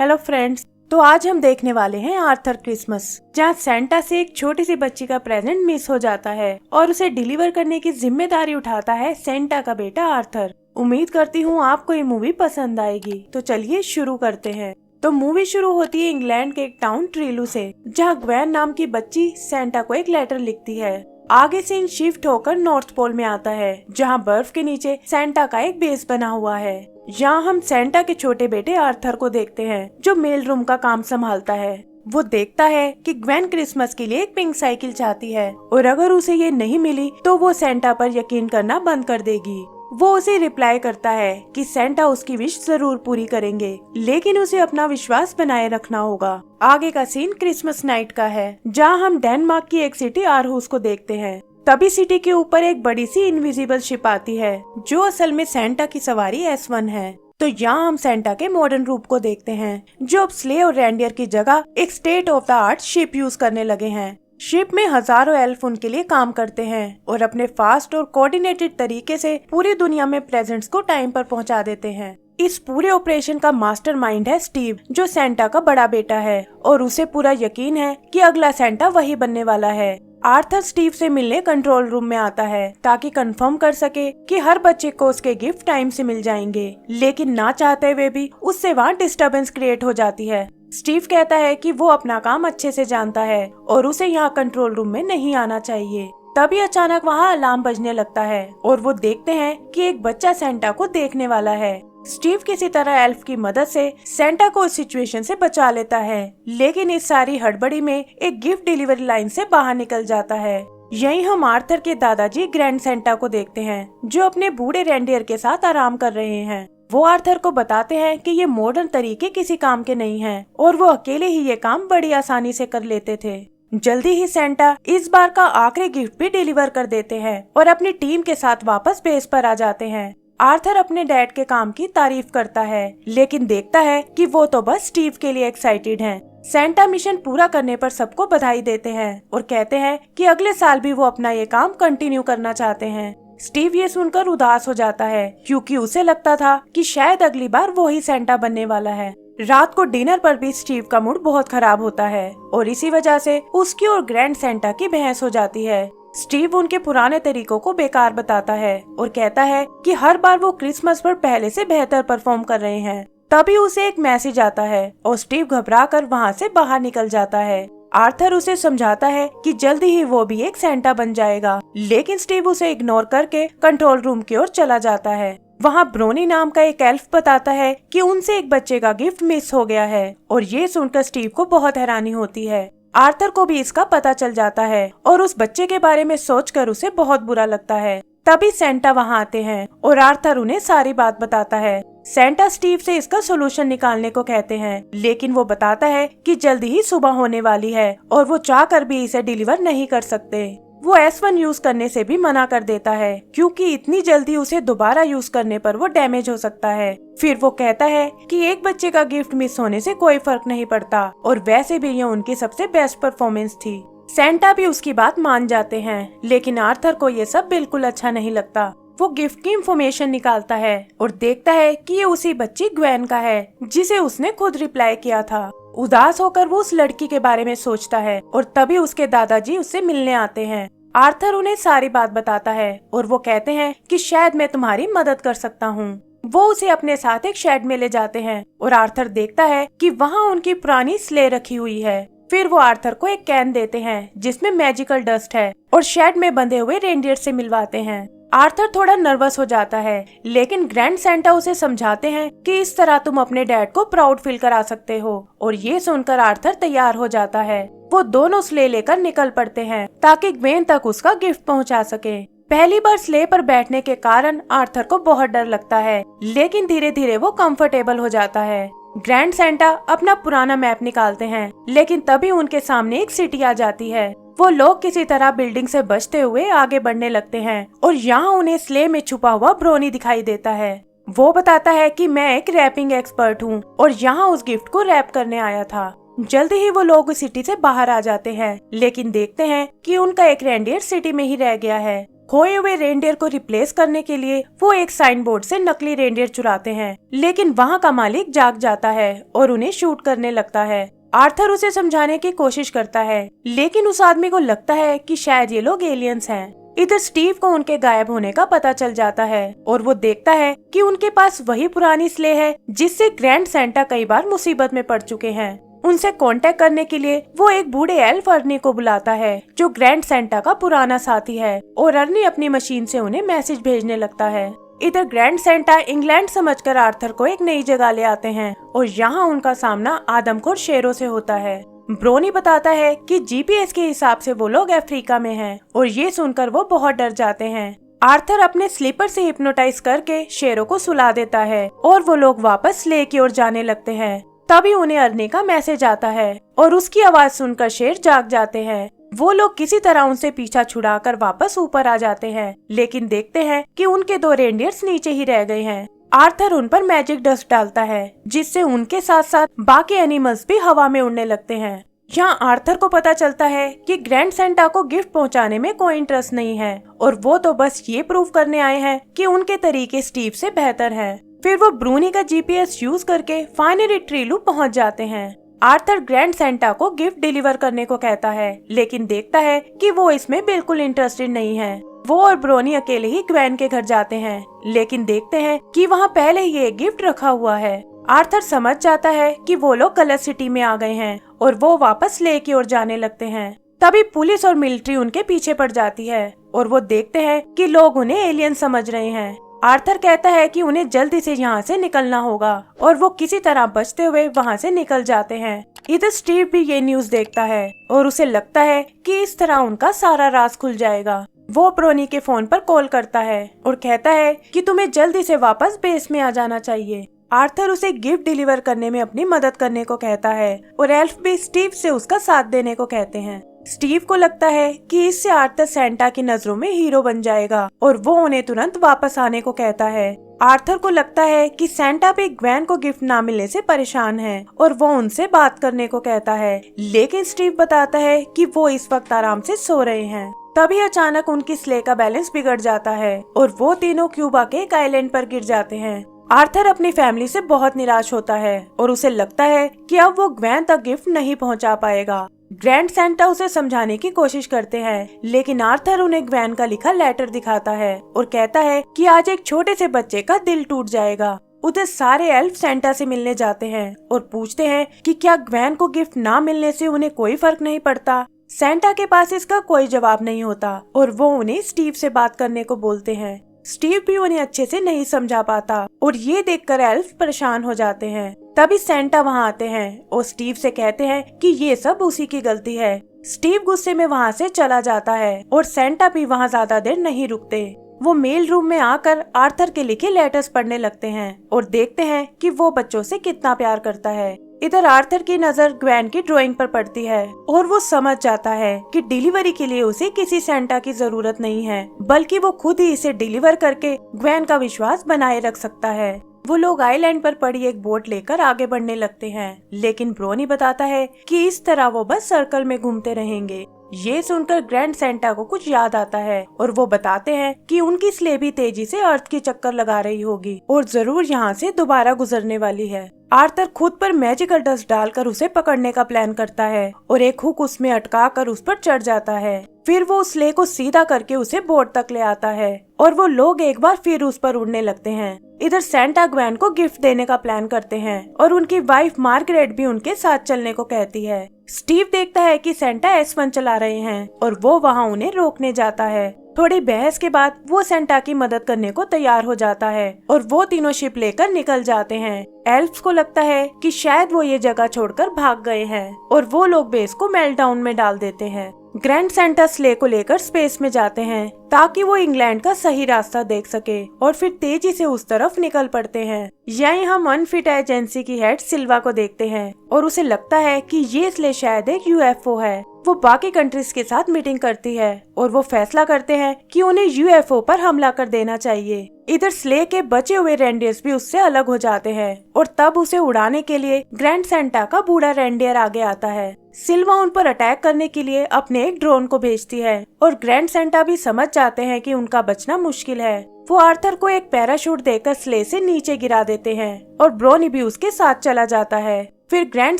Hello friends, तो आज हम देखने वाले हैं आर्थर क्रिसमस, जहाँ सेंटा से एक छोटी सी बच्ची का प्रेजेंट मिस हो जाता है और उसे डिलीवर करने की जिम्मेदारी उठाता है सेंटा का बेटा आर्थर। उम्मीद करती हूँ आपको ये मूवी पसंद आएगी, तो चलिए शुरू करते हैं। तो मूवी शुरू होती है इंग्लैंड के एक टाउन ट्रीलू से, जहाँ ग्वेन नाम की बच्ची सेंटा को एक लेटर लिखती है। आगे सीन शिफ्ट होकर नॉर्थ पोल में आता है, जहाँ बर्फ के नीचे सेंटा का एक बेस बना हुआ है। यहाँ हम सेंटा के छोटे बेटे आर्थर को देखते हैं, जो मेल रूम का काम संभालता है। वो देखता है कि ग्वेन क्रिसमस के लिए एक पिंक साइकिल चाहती है और अगर उसे ये नहीं मिली तो वो सेंटा पर यकीन करना बंद कर देगी। वो उसे रिप्लाई करता है कि सेंटा उसकी विश जरूर पूरी करेंगे, लेकिन उसे अपना विश्वास बनाए रखना होगा। आगे का सीन क्रिसमस नाइट का है, जहाँ हम डेनमार्क की एक सिटी आरहुस को देखते हैं। तभी सिटी के ऊपर एक बड़ी सी इनविजिबल शिप आती है, जो असल में सेंटा की सवारी S1 है। तो यहाँ हम सेंटा के मॉडर्न रूप को देखते हैं, जो अब स्ले और रेंडियर की जगह एक state of the art ship use करने लगे हैं। शिप में हजारों एल्फ उनके लिए काम करते हैं और अपने फास्ट और कोऑर्डिनेटेड तरीके से पूरी दुनिया में प्रेजेंट्स को टाइम पर पहुंचा देते हैं। इस पूरे ऑपरेशन का मास्टरमाइंड है स्टीव, जो सेंटा का बड़ा बेटा है और उसे पूरा यकीन है कि अगला सेंटा वही बनने वाला है। आर्थर स्टीव से मिलने कंट्रोल रूम में आता है ताकि कंफर्म कर सके कि हर बच्चे को उसके गिफ्ट टाइम से मिल जाएंगे, लेकिन ना चाहते हुए भी उससे वहाँ डिस्टरबेंस क्रिएट हो जाती है। स्टीव कहता है कि वो अपना काम अच्छे से जानता है और उसे यहाँ कंट्रोल रूम में नहीं आना चाहिए। तभी अचानक वहाँ अलार्म बजने लगता है और वो देखते हैं कि एक बच्चा सेंटा को देखने वाला है। स्टीव किसी तरह एल्फ की मदद से सेंटा को इस सिचुएशन से बचा लेता है, लेकिन इस सारी हड़बड़ी में एक गिफ्ट डिलीवरी लाइन से बाहर निकल जाता है। यहीं हम आर्थर के दादाजी ग्रैंड सेंटा को देखते हैं, जो अपने बूढ़े रेंडियर के साथ आराम कर रहे हैं। वो आर्थर को बताते हैं कि ये मॉडर्न तरीके किसी काम के नहीं हैं और वो अकेले ही ये काम बड़ी आसानी से कर लेते थे। जल्दी ही सेंटा इस बार का आखिरी गिफ्ट भी डिलीवर कर देते हैं और अपनी टीम के साथ वापस बेस पर आ जाते हैं। आर्थर अपने डैड के काम की तारीफ करता है, लेकिन देखता है कि वो तो बस स्टीव के लिए एक्साइटेड हैं। सेंटा मिशन पूरा करने पर सबको बधाई देते हैं और कहते हैं कि अगले साल भी वो अपना ये काम कंटिन्यू करना चाहते हैं। स्टीव ये सुनकर उदास हो जाता है, क्योंकि उसे लगता था कि शायद अगली बार वो ही सेंटा बनने वाला है। रात को डिनर पर भी स्टीव का मूड बहुत खराब होता है और इसी वजह से उसकी और ग्रैंड सेंटा की बहस हो जाती है। स्टीव उनके पुराने तरीकों को बेकार बताता है और कहता है कि हर बार वो क्रिसमस पर पहले से बेहतर परफॉर्म कर रहे हैं। तभी उसे एक मैसेज आता है और स्टीव घबराकर वहाँ से बाहर निकल जाता है। आर्थर उसे समझाता है कि जल्दी ही वो भी एक सेंटा बन जाएगा, लेकिन स्टीव उसे इग्नोर करके कंट्रोल रूम की ओर चला जाता है। वहाँ ब्रोनी नाम का एक एल्फ बताता है कि उनसे एक बच्चे का गिफ्ट मिस हो गया है और ये सुनकर स्टीव को बहुत हैरानी होती है। आर्थर को भी इसका पता चल जाता है और उस बच्चे के बारे में सोचकर उसे बहुत बुरा लगता है। तभी सेंटा वहाँ आते हैं और आर्थर उन्हें सारी बात बताता है। सेंटा स्टीव से इसका सोल्यूशन निकालने को कहते हैं, लेकिन वो बताता है कि जल्दी ही सुबह होने वाली है और वो चाहकर भी इसे डिलीवर नहीं कर सकते। वो S1 यूज करने से भी मना कर देता है, क्योंकि इतनी जल्दी उसे दोबारा यूज करने पर वो डैमेज हो सकता है। फिर वो कहता है कि एक बच्चे का गिफ्ट मिस होने से कोई फर्क नहीं पड़ता और वैसे भी ये उनकी सबसे बेस्ट परफॉर्मेंस थी। सेंटा भी उसकी बात मान जाते हैं, लेकिन आर्थर को ये सब बिल्कुल अच्छा नहीं लगता। वो गिफ्ट की इंफॉर्मेशन निकालता है और देखता है कि ये उसी बच्ची ग्वेन का है, जिसे उसने खुद रिप्लाई किया था। उदास होकर वो उस लड़की के बारे में सोचता है और तभी उसके दादाजी उससे मिलने आते हैं। आर्थर उन्हें सारी बात बताता है और वो कहते हैं कि शायद मैं तुम्हारी मदद कर सकता हूँ। वो उसे अपने साथ एक शेड में ले जाते हैं और आर्थर देखता है कि वहाँ उनकी पुरानी स्ले रखी हुई है। फिर वो आर्थर को एक कैन देते हैं जिसमें मैजिकल डस्ट है और शेड में बंधे हुए रेंडियर से मिलवाते हैं। आर्थर थोड़ा नर्वस हो जाता है, लेकिन ग्रैंड सेंटा उसे समझाते हैं कि इस तरह तुम अपने डैड को प्राउड फील करा सकते हो और ये सुनकर आर्थर तैयार हो जाता है। वो दोनों स्ले लेकर निकल पड़ते हैं ताकि ग्वेन तक उसका गिफ्ट पहुंचा सके। पहली बार स्ले पर बैठने के कारण आर्थर को बहुत डर लगता है, लेकिन धीरे धीरे वो कंफर्टेबल हो जाता है। ग्रैंड सेंटा अपना पुराना मैप निकालते हैं, लेकिन तभी उनके सामने एक सिटी आ जाती है। वो लोग किसी तरह बिल्डिंग से बचते हुए आगे बढ़ने लगते हैं और यहाँ उन्हें स्ले में छुपा हुआ ब्रोनी दिखाई देता है। वो बताता है कि मैं एक रैपिंग एक्सपर्ट हूँ और यहाँ उस गिफ्ट को रैप करने आया था। जल्दी ही वो लोग सिटी से बाहर आ जाते हैं, लेकिन देखते हैं कि उनका एक रेंडियर सिटी में ही रह गया है। खोए हुए रेनडियर को रिप्लेस करने के लिए वो एक साइन बोर्ड से नकली रेनडियर चुराते हैं, लेकिन वहाँ का मालिक जाग जाता है और उन्हें शूट करने लगता है। आर्थर उसे समझाने की कोशिश करता है, लेकिन उस आदमी को लगता है कि शायद ये लोग एलियंस हैं। इधर स्टीव को उनके गायब होने का पता चल जाता है और वो देखता है कि उनके पास वही पुरानी स्लेह है जिससे ग्रैंड सेंटा कई बार मुसीबत में पड़ चुके हैं। उनसे कांटेक्ट करने के लिए वो एक बूढ़े एल्फ अर्नी को बुलाता है, जो ग्रैंड सेंटा का पुराना साथी है, और अर्नी अपनी मशीन से उन्हें मैसेज भेजने लगता है। इधर ग्रैंड सेंटा इंग्लैंड समझकर आर्थर को एक नई जगह ले आते हैं और यहाँ उनका सामना आदमखोर शेरों से होता है। ब्रोनी बताता है कि जीपीएस के हिसाब से वो लोग अफ्रीका में हैं और ये सुनकर वो बहुत डर जाते हैं। आर्थर अपने स्लीपर से हिप्नोटाइज करके शेरों को सुला देता है और वो लोग वापस स्लेह की ओर जाने लगते हैं। तभी उन्हें अर्नी का मैसेज आता है और उसकी आवाज सुनकर शेर जाग जाते हैं। वो लोग किसी तरह उनसे पीछा छुड़ाकर वापस ऊपर आ जाते हैं, लेकिन देखते हैं कि उनके 2 रेनडियर्स नीचे ही रह गए हैं। आर्थर उन पर मैजिक डस्ट डालता है, जिससे उनके साथ साथ बाकी एनिमल्स भी हवा में उड़ने लगते हैं। यहाँ आर्थर को पता चलता है कि ग्रैंड सेंटा को गिफ्ट पहुँचाने में कोई इंटरेस्ट नहीं है और वो तो बस ये प्रूव करने आए हैं कि उनके तरीके स्टीव से बेहतर हैं। फिर वो ब्रूनी का जीपीएस यूज करके फाइनली ट्रीलू पहुँच जाते हैं। आर्थर ग्रैंड सेंटा को गिफ्ट डिलीवर करने को कहता है, लेकिन देखता है कि वो इसमें बिल्कुल इंटरेस्टेड नहीं है। वो और ब्रोनी अकेले ही ग्वेन के घर जाते हैं, लेकिन देखते हैं कि वहाँ पहले ही एक गिफ्ट रखा हुआ है। आर्थर समझ जाता है कि वो लोग कलर सिटी में आ गए हैं और वो वापस स्लेह की ओर जाने लगते हैं। तभी पुलिस और मिलिट्री उनके पीछे पड़ जाती है और वो देखते हैं कि लोग उन्हें एलियन समझ रहे हैं। आर्थर कहता है कि उन्हें जल्दी से यहाँ से निकलना होगा और वो किसी तरह बचते हुए वहाँ से निकल जाते हैं। इधर स्टीव भी ये न्यूज देखता है और उसे लगता है कि इस तरह उनका सारा राज खुल जाएगा। वो ब्रोनी के फोन पर कॉल करता है और कहता है कि तुम्हें जल्दी से वापस बेस में आ जाना चाहिए। आर्थर उसे गिफ्ट डिलीवर करने में अपनी मदद करने को कहता है और एल्फ भी स्टीव से उसका साथ देने को कहते हैं। स्टीव को लगता है कि इससे आर्थर सेंटा की नजरों में हीरो बन जाएगा और वो उन्हें तुरंत वापस आने को कहता है। आर्थर को लगता है कि सेंटा भी ग्वेन को गिफ्ट ना मिलने से परेशान है और वो उनसे बात करने को कहता है, लेकिन स्टीव बताता है कि वो इस वक्त आराम से सो रहे हैं। तभी अचानक उनकी स्लेह का बैलेंस बिगड़ जाता है और वो तीनों क्यूबा के एक आइलैंड पर गिर जाते हैं। आर्थर अपनी फैमिली से बहुत निराश होता है और उसे लगता है कि अब वो ग्वेन तक गिफ्ट नहीं पहुंचा पाएगा। ग्रैंड सेंटा उसे समझाने की कोशिश करते हैं, लेकिन आर्थर उन्हें ग्वेन का लिखा लेटर दिखाता है और कहता है कि आज एक छोटे से बच्चे का दिल टूट जाएगा। उधर सारे एल्फ सेंटा से मिलने जाते हैं और पूछते हैं कि क्या ग्वेन को गिफ्ट ना मिलने से उन्हें कोई फर्क नहीं पड़ता। सेंटा के पास इसका कोई जवाब नहीं होता और वो उन्हें स्टीव से बात करने को बोलते हैं। स्टीव भी उन्हें अच्छे से नहीं समझा पाता और ये देखकर एल्फ परेशान हो जाते हैं। तभी सेंटा वहाँ आते हैं और स्टीव से कहते हैं कि ये सब उसी की गलती है। स्टीव गुस्से में वहाँ से चला जाता है और सेंटा भी वहाँ ज्यादा देर नहीं रुकते। वो मेल रूम में आकर आर्थर के लिखे लेटर्स पढ़ने लगते हैं और देखते हैं कि वो बच्चों से कितना प्यार करता है। इधर आर्थर की नजर ग्वेन की ड्राइंग पर पड़ती है और वो समझ जाता है कि डिलीवरी के लिए उसे किसी सेंटा की जरूरत नहीं है, बल्कि वो खुद ही इसे डिलीवर करके ग्वेन का विश्वास बनाए रख सकता है। वो लोग आइलैंड पर पड़ी एक बोट लेकर आगे बढ़ने लगते हैं, लेकिन ब्रोनी बताता है कि इस तरह वो बस सर्कल में घूमते रहेंगे। ये सुनकर ग्रैंड सेंटा को कुछ याद आता है और वो बताते हैं कि उनकी स्लेह भी तेजी से अर्थ की चक्कर लगा रही होगी और जरूर यहाँ से दोबारा गुजरने वाली है। आर्थर खुद पर मैजिकल डस्ट डालकर उसे पकड़ने का प्लान करता है और एक हुक उसमें अटका कर उस पर चढ़ जाता है। फिर वो उस स्लेह को सीधा करके उसे बोट तक ले आता है और वो लोग एक बार फिर उस पर उड़ने लगते हैं। इधर सेंटा ग्वेन को गिफ्ट देने का प्लान करते हैं और उनकी वाइफ मार्गरेट भी उनके साथ चलने को कहती है। स्टीव देखता है कि सेंटा S1 चला रहे हैं और वो वहाँ उन्हें रोकने जाता है। थोड़ी बहस के बाद वो सेंटा की मदद करने को तैयार हो जाता है और वो तीनों शिप लेकर निकल जाते हैं। एल्फ्स को लगता है कि शायद वो ये जगह छोड़कर भाग गए हैं और वो लोग बेस को मेल्टडाउन में डाल देते हैं। ग्रैंड सेंटा स्लेह को लेकर स्पेस में जाते हैं ताकि वो इंग्लैंड का सही रास्ता देख सके और फिर तेजी से उस तरफ निकल पड़ते हैं। यहीं हम अनफिट एजेंसी की हेड सिल्वा को देखते हैं और उसे लगता है कि ये स्लेह शायद एक UFO है। वो बाकी कंट्रीज के साथ मीटिंग करती है और वो फैसला करते हैं कि उन्हें UFO पर हमला कर देना चाहिए। इधर स्ले के बचे हुए रेंडियर्स भी उससे अलग हो जाते हैं और तब उसे उड़ाने के लिए ग्रैंड सेंटा का बूढ़ा रेंडियर आगे आता है। सिल्वा उन पर अटैक करने के लिए अपने एक ड्रोन को भेजती है और ग्रैंड सेंटा भी समझ जाते हैं कि उनका बचना मुश्किल है। वो आर्थर को एक पैराशूट देकर स्ले से नीचे गिरा देते हैं और ब्रोनी भी उसके साथ चला जाता है। फिर ग्रैंड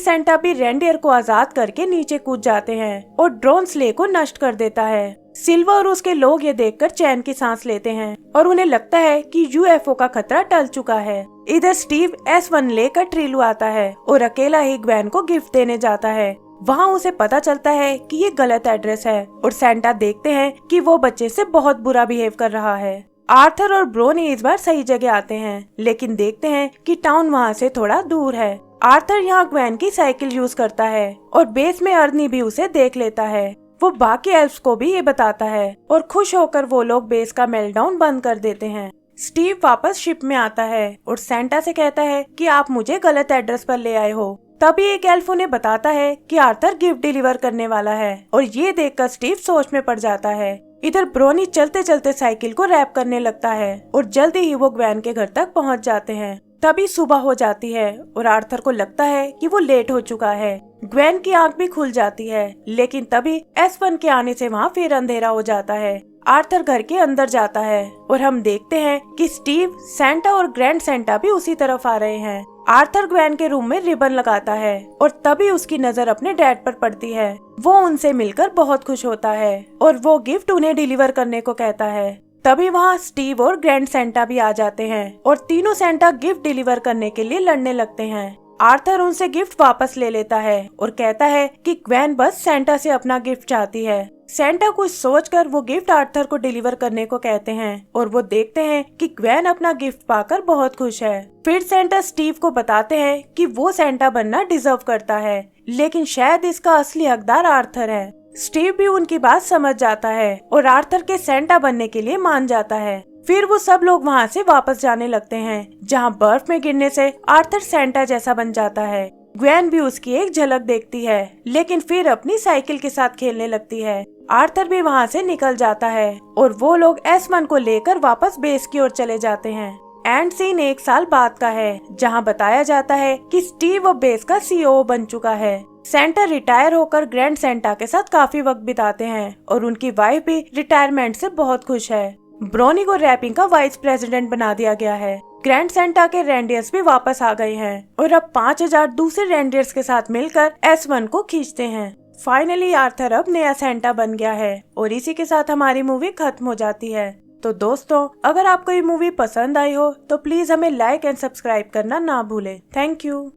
सेंटा भी रेंडियर को आजाद करके नीचे कूद जाते हैं और ड्रोन स्ले को नष्ट कर देता है। सिल्वा और उसके लोग ये देखकर चैन की सांस लेते हैं और उन्हें लगता है कि यूएफओ का खतरा टल चुका है। इधर स्टीव S1 लेकर ट्रिलू आता है और अकेला ही ग्वेन को गिफ्ट देने जाता है। वहाँ उसे पता चलता है कि ये गलत एड्रेस है और सेंटा देखते हैं कि वो बच्चे से बहुत बुरा बिहेव कर रहा है। आर्थर और ब्रोनी इस बार सही जगह आते हैं, लेकिन देखते हैं कि टाउन वहाँ से थोड़ा दूर है। आर्थर यहाँ ग्वेन की साइकिल यूज करता है और बेस में अर्नी भी उसे देख लेता है। वो बाकी एल्फ्स को भी ये बताता है और खुश होकर वो लोग बेस का मेल्टडाउन बंद कर देते हैं। स्टीव वापस शिप में आता है और सेंटा से कहता है कि आप मुझे गलत एड्रेस पर ले आए हो। तभी एक एल्फ उन्हें बताता है कि आर्थर गिफ्ट डिलीवर करने वाला है और ये देखकर स्टीव सोच में पड़ जाता है। इधर ब्रोनी चलते चलते साइकिल को रैप करने लगता है और जल्दी ही वो ग्वेन के घर तक पहुंच जाते हैं। तभी सुबह हो जाती है और आर्थर को लगता है कि वो लेट हो चुका है। ग्वेन की आंख भी खुल जाती है, लेकिन तभी S1 के आने से वहाँ फिर अंधेरा हो जाता है। आर्थर घर के अंदर जाता है और हम देखते हैं कि स्टीव, सेंटा और ग्रैंड सेंटा भी उसी तरफ आ रहे हैं। आर्थर ग्वेन के रूम में रिबन लगाता है और तभी उसकी नजर अपने डैड पर पड़ती है। वो उनसे मिलकर बहुत खुश होता है और वो गिफ्ट उन्हें डिलीवर करने को कहता है। तभी वहाँ स्टीव और ग्रैंड सेंटा भी आ जाते हैं और तीनों सेंटा गिफ्ट डिलीवर करने के लिए लड़ने लगते हैं। आर्थर उनसे गिफ्ट वापस ले लेता है और कहता है कि ग्वेन बस सेंटा से अपना गिफ्ट चाहती है। सेंटा कुछ सोचकर वो गिफ्ट आर्थर को डिलीवर करने को कहते हैं और वो देखते हैं कि ग्वेन अपना गिफ्ट पाकर बहुत खुश है। फिर सेंटा स्टीव को बताते हैं कि वो सेंटा बनना डिजर्व करता है, लेकिन शायद इसका असली हकदार आर्थर है। स्टीव भी उनकी बात समझ जाता है और आर्थर के सेंटा बनने के लिए मान जाता है। फिर वो सब लोग वहाँ से वापस जाने लगते हैं, जहाँ बर्फ में गिरने से आर्थर सेंटा जैसा बन जाता है। ग्वेन भी उसकी एक झलक देखती है, लेकिन फिर अपनी साइकिल के साथ खेलने लगती है। आर्थर भी वहाँ से निकल जाता है और वो लोग S1 को लेकर वापस बेस की ओर चले जाते हैं। एंड सीन 1 साल बाद का है, जहाँ बताया जाता है कि स्टीव अब बेस का CEO बन चुका है। सेंटा रिटायर होकर ग्रैंड सेंटा के साथ काफी वक्त बिताते हैं और उनकी वाइफ भी रिटायरमेंट से बहुत खुश है। ब्रोनी को रैपिंग का वाइस प्रेसिडेंट बना दिया गया है। ग्रैंड सेंटा के रेंडियर्स भी वापस आ गए हैं और अब 5000 दूसरे रेंडियर्स के साथ मिलकर S1 को खींचते हैं। फाइनली आर्थर अब नया सेंटा बन गया है और इसी के साथ हमारी मूवी खत्म हो जाती है। तो दोस्तों, अगर आपको ये मूवी पसंद आई हो तो प्लीज हमें लाइक एंड सब्सक्राइब करना ना भूलें। Thank you.